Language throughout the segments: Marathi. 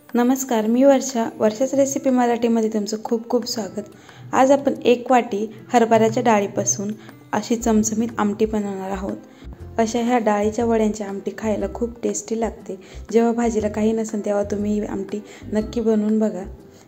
नमस्कार, मी वर्षाच रेसिपी मराठीमध्ये तुमचं खूप खूप स्वागत। आज आपण 1 वाटी हरभऱ्याच्या डाळीपासून अशी चमचमीत आमटी बनवणार आहोत। अशा ह्या डाळीच्या वड्यांची आमटी खायला खूप टेस्टी लागते। जेव्हा भाजीला काही नसेल तेव्हा तुम्ही ही आमटी नक्की बनवून बघा।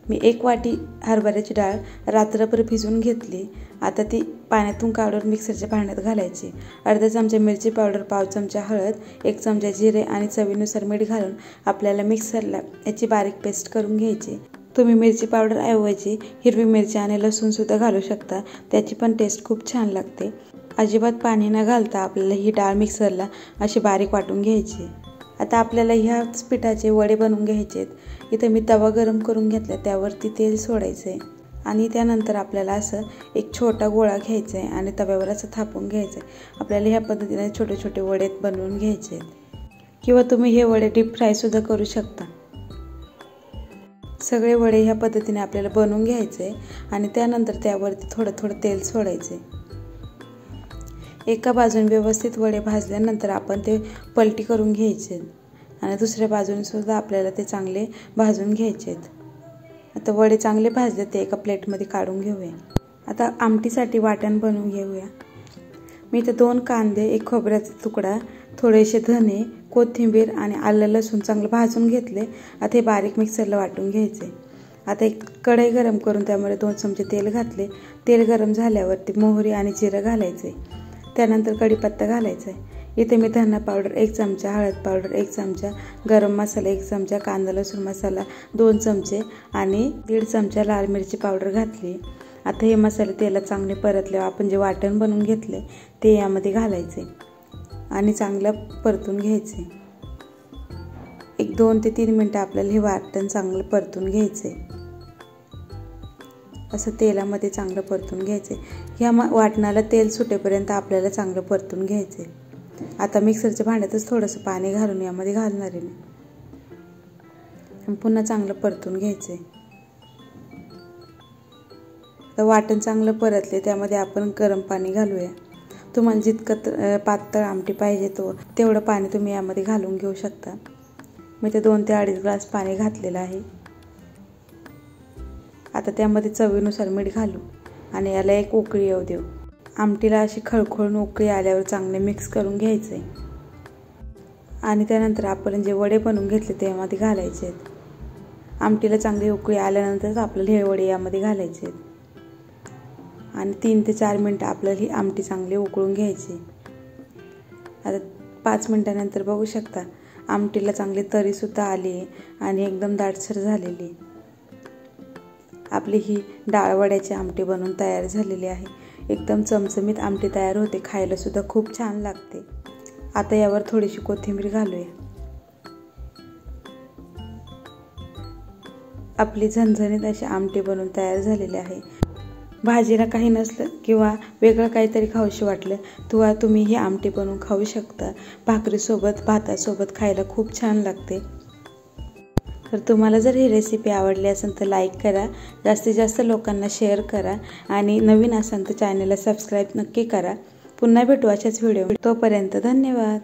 मी 1 वाटी हरभऱ्याची डाळ रात्रभर भिजवून घेतली। आता ती पाण्यातून काढून मिक्सरच्या भांड्यात घालायची। अर्धा चमचा मिरची पावडर, पाव चमचा हळद, 1 चमचा जिरे आणि चवीनुसार मीठ घालून आपल्याला मिक्सरला याची बारीक पेस्ट करून घ्यायची। तुम्ही मिरची पावडर ऐवजी हिरवी मिरची आणि लसूण सुद्धा घालू शकता, त्याची पण टेस्ट खूप छान लागते। अजिबात पाणी न घालता आपल्याला ही डाळ मिक्सरला अशी बारीक वाटून घ्यायची। आता आपल्याला ह्याच पिठाचे वडे बनवून घ्यायचे आहेत। इथे मी तवा गरम करून घेतला, त्यावरती तेल सोडायचे आणि त्यानंतर आपल्याला असं एक छोटा गोळा घ्यायचा आहे आणि तव्यावर असं थापून घ्यायचं आहे। आपल्याला ह्या पद्धतीने छोटे छोटे वडे बनवून घ्यायचे आहेत किंवा तुम्ही हे वडे डीप फ्राय सुद्धा करू शकता। सगळे वडे ह्या पद्धतीने आपल्याला बनवून घ्यायचे आणि त्यानंतर त्यावरती थोडं थोडं तेल सोडायचे। एका बाजूने व्यवस्थित वडे भाजल्यानंतर आपण ते पलटी करून घ्यायचे आणि दुसऱ्या बाजूने सुद्धा आपल्याला ते चांगले भाजून घ्यायचे आहेत। आता वडे चांगले भाजले ते एका प्लेटमध्ये काढून घेऊया। आता आमटीसाठी वाटण बनवून घेऊया। मी इथे 2 कांदे, 1 खोबऱ्याचा तुकडा, थोडेसे धने, कोथिंबीर आणि आलं लसूण चांगलं भाजून घेतले। आता हे बारीक मिक्सरला वाटून घ्यायचे। आता एक कढई गरम करून त्यामध्ये 2 चमचे तेल घातले। तेल गरम झाल्यावरती मोहरी आणि जिरं घालायचे, त्यानंतर कढीपत्ता घालायचा आहे। इथे मी धना पावडर 1 चमचा, हळद पावडर 1 चमचा, गरम मसाला 1 चमचा, कांदा लसूण मसाला 2 चमचे आणि 1.5 चमचा लाल मिरची पावडर घातली। आता हे मसाले तेलात चांगले परतल्यावर आपण जे वाटण बनवून घेतले ते यामध्ये घालायचे आणि चांगलं परतून घ्यायचे। 2 ते 3 मिनिटं आपल्याला हे वाटण चांगलं परतून घ्यायचे। असं तेलामध्ये चांगलं परतून घ्यायचे। ह्या वाटणाला तेल सुटेपर्यंत आपल्याला चांगलं परतून घ्यायचे। आता मिक्सरच्या भांड्यातच थोडंसं पाणी घालून यामध्ये घालणार आहे मी, पुन्हा चांगलं परतून घ्यायचे। तर वाटण चांगलं परतले त्यामध्ये आपण गरम पाणी घालूया। तुम्हाला जितकं पातळ आमटी पाहिजे तेवढं पाणी तुम्ही यामध्ये घालून घेऊ शकता। मी ते 2 ते 2.5 ग्लास पाणी घातलेलं आहे। आता त्यामध्ये चवीनुसार मीठ घालू आणि याला एक उकळी येऊ देऊ। आमटीला अशी खळखळून उकळी आल्यावर चांगले मिक्स करून घ्यायचे आणि त्यानंतर आपण जे वडे बनवून घेतले ते यामध्ये घालायचे आहेत। आमटीला चांगली उकळी आल्यानंतर आपल्याला हे वडे यामध्ये घालायचे आहेत आणि 3 ते 4 मिनिटं आपल्याला ही आमटी चांगली उकळून घ्यायची। आता 5 मिनिटांनंतर बघू शकता आमटीला चांगली तरी सुद्धा आली आहे आणि एकदम दाटसर झालेली आहे। आपली ही डाळ वड्याची आमटी बनवून तयार झालेली आहे। एकदम चमचमीत आमटी तयार होते, खायला सुद्धा खूप छान लागते। आता यावर थोडीशी कोथिंबीर घालूया। आपली झणझणीत अशी आमटी बनवून तयार झालेली आहे। भाजीला काही नसलं किंवा वेगळं काहीतरी खाऊशी वाटलं तेव्हा तुम्ही ही आमटी बनवून खाऊ शकता। भाकरीसोबत, भातासोबत खायला खूप छान लागते। तर तुम्हाला जर ही रेसिपी आवडली असेल तर लाईक करा, जास्तीत जास्त लोकांना शेअर करा आणि नवीन असाल तर चॅनलला सबस्क्राईब नक्की करा। पुन्हा भेटू अशाच व्हिडिओ। तोपर्यंत धन्यवाद।